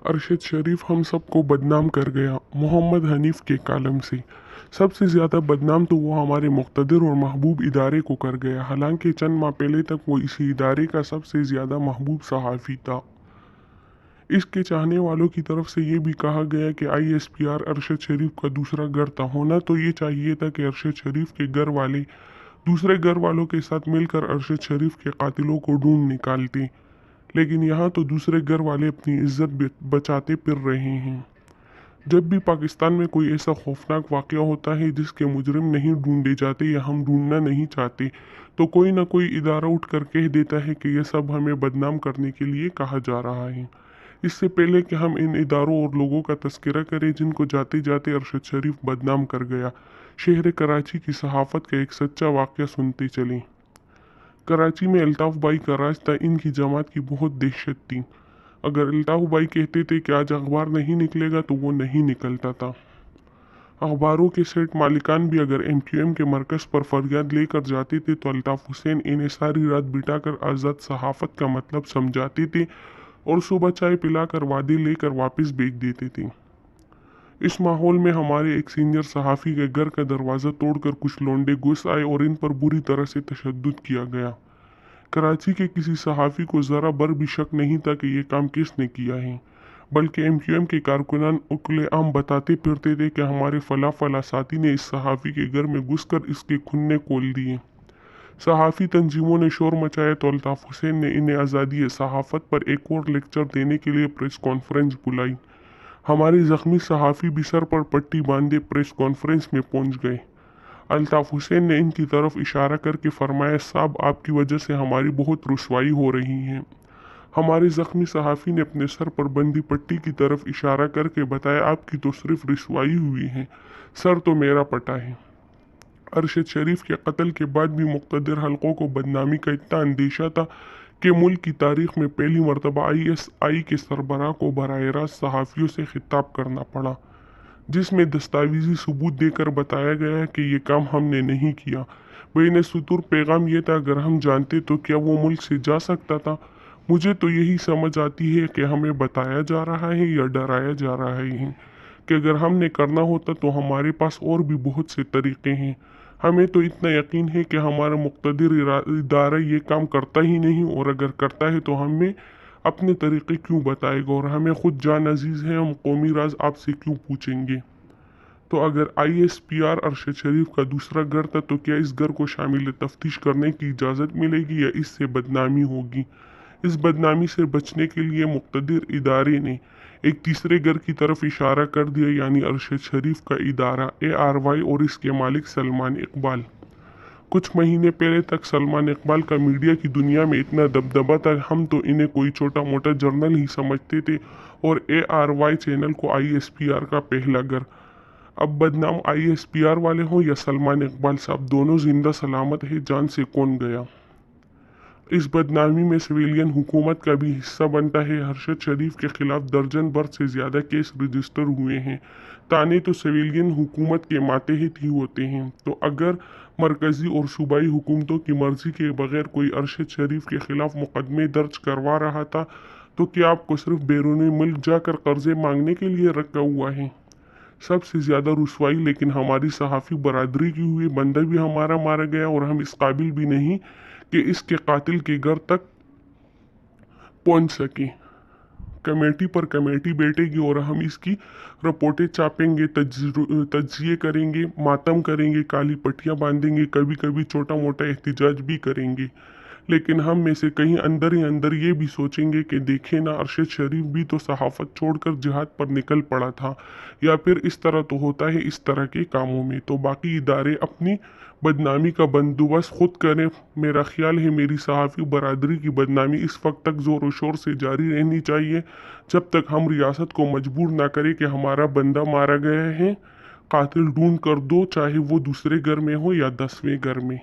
अरशद शरीफ हम सबको बदनाम कर गया। मोहम्मद हनीफ के कालम से। सबसे ज़्यादा बदनाम तो वो हमारे मुक़्तदर और महबूब इदारे को कर गया। हालांकि चंद माह पहले तक वो इसी इदारे का सबसे ज़्यादा महबूब सहाफ़ी था। इसके चाहने वालों की तरफ से ये भी कहा गया कि ISPR अरशद शरीफ का दूसरा घर था। होना तो ये चाहिए था कि अरशद शरीफ के घर वाले दूसरे घर वालों के साथ मिलकर अरशद शरीफ के कातिलों को ढूंढ निकालते, लेकिन यहाँ तो दूसरे घर वाले अपनी इज्जत बचाते फिर रहे हैं। जब भी पाकिस्तान में कोई ऐसा खौफनाक वाक़या होता है जिसके मुजरिम नहीं ढूंढे जाते या हम ढूंढना नहीं चाहते, तो कोई ना कोई इदारा उठ कर कह देता है कि यह सब हमें बदनाम करने के लिए कहा जा रहा है। इससे पहले कि हम इन इदारों और लोगों का तस्करा करें जिनको जाते जाते अरशद शरीफ बदनाम कर गया, शहर कराची की सहाफ़त का एक सच्चा वाक़या सुनते चलें। कराची में अल्ताफ़ भाई का राज था। इनकी जमात की बहुत दहशत थी। अगर अल्ताफ़ भाई कहते थे कि आज अखबार नहीं निकलेगा तो वो नहीं निकलता था। अखबारों के सेट मालिकान भी अगर MQM के मरकज़ पर फरियाद लेकर जाते थे तो अल्ताफ़ हुसैन इन्हें सारी रात बिठाकर आज़ाद सहाफ़त का मतलब समझाते थे और सुबह चाय पिलाकर वादे लेकर वापस भेज देते थे। इस माहौल में हमारे एक सीनियर सहाफ़ी के घर का दरवाज़ा तोड़कर कुछ लोंडे घुस आए और इन पर बुरी तरह से तशद्दुद किया गया। कराची के किसी सहाफ़ी को ज़रा बर भी शक नहीं था कि ये काम किसने किया है, बल्कि MQM के कारकुनान उकुल-ए-आम बताते फिरते थे कि हमारे फला फला साथी ने इस सहाफ़ी के घर में घुसकर इसके खुन्ने खोल दिए। सहाफ़ी तंजीमों ने शोर मचाया तो अल्ताफ़ हुसैन ने इन्हें आज़ादी सहाफ़त पर एक और लेक्चर देने के लिए प्रेस कॉन्फ्रेंस बुलाई। हमारे ज़ख्मी सहाफ़ी भी सर पर पट्टी बांधे प्रेस कॉन्फ्रेंस में पहुंच गए। अल्ताफ़ हुसैन ने इनकी तरफ इशारा करके फरमाया, साहब आपकी वजह से हमारी बहुत रुसवाई हो रही है। हमारे ज़ख्मी सहाफ़ी ने अपने सर पर बंदी पट्टी की तरफ इशारा करके बताया, आपकी तो सिर्फ रुसवाई हुई है, सर तो मेरा पटा है। अरशद शरीफ के कत्ल के बाद भी मुक़्तदर हलकों को बदनामी का इतना अंदेशा था कि मुल्क की तारीख में पहली मरतबा ISI के सरबराह को बराह रास्त सहाफ़ियों से खिताब करना पड़ा, जिसमें दस्तावेजी सबूत देकर बताया गया है कि ये काम हमने नहीं किया। बैन सुतूर पैगाम ये था, अगर हम जानते तो क्या वो मुल्क से जा सकता था। मुझे तो यही समझ आती है कि हमें बताया जा रहा है या डराया जा रहा है कि अगर हमने करना होता तो हमारे पास और भी बहुत से तरीक़े हैं। हमें तो इतना यकीन है कि हमारा मुक़्तदर इदारा ये काम करता ही नहीं, और अगर करता है तो हमें अपने तरीक़े क्यों बताएगा, और हमें ख़ुद जान अजीज़ है, हम कौमी राज आपसे क्यों पूछेंगे। तो अगर ISPR अरशद शरीफ का दूसरा घर था तो क्या इस घर को शामिल तफ्तीश करने की इजाज़त मिलेगी या इससे बदनामी होगी। इस बदनामी से बचने के लिए मुक़्तदर इदारे ने एक तीसरे घर की तरफ इशारा कर दिया, यानी अरशद शरीफ का इदारा ARY और इसके मालिक सलमान इकबाल। कुछ महीने पहले तक सलमान इकबाल का मीडिया की दुनिया में इतना दबदबा था, हम तो इन्हें कोई छोटा मोटा जर्नल ही समझते थे और ARY चैनल को ISPR का पहला घर। अब बदनाम ISPR वाले हों या सलमान इकबाल साहब, दोनों जिंदा सलामत है, जान से कौन गया। इस बदनामी में सिविलियन हुकूमत का भी हिस्सा बनता है। अरशद शरीफ के खिलाफ दर्जन भर से ज़्यादा केस रजिस्टर हुए हैं। ताने तो सिविलियन हुकूमत के मातहत ही होते हैं। तो अगर मरकज़ी और सूबाई हुकूमतों की मर्ज़ी के बगैर कोई अरशद शरीफ के खिलाफ मुकदमे दर्ज करवा रहा था तो क्या आपको सिर्फ बैरूनी मुल्क जाकर कर्जे मांगने के लिए रखा हुआ है। सबसे ज़्यादा रुसवाई लेकिन हमारी सहाफ़ी बरादरी की हुई। बंदा भी हमारा मारा गया और हम इस काबिल भी नहीं कि इसके कातिल के घर तक पहुंच सके। कमेटी पर कमेटी बैठेगी और हम इसकी रिपोर्टें छापेंगे, तज्जिए करेंगे, मातम करेंगे, काली पट्टियाँ बांधेंगे, कभी कभी छोटा मोटा एहतजाज भी करेंगे। लेकिन हम में से कहीं अंदर ही अंदर ये भी सोचेंगे कि देखे ना, अरशद शरीफ भी तो सहाफ़त छोड़कर जिहाद पर निकल पड़ा था, या फिर इस तरह तो होता है इस तरह के कामों में। तो बाकी इदारे अपनी बदनामी का बंदोबस्त खुद करें। मेरा ख्याल है मेरी सहाफ़ी बरादरी की बदनामी इस वक्त तक ज़ोर व शोर से जारी रहनी चाहिए जब तक हम रियासत को मजबूर ना करें कि हमारा बंदा मारा गया है, कातिल ढूंढ कर दो, चाहे वो दूसरे घर में हो या 10वें घर में।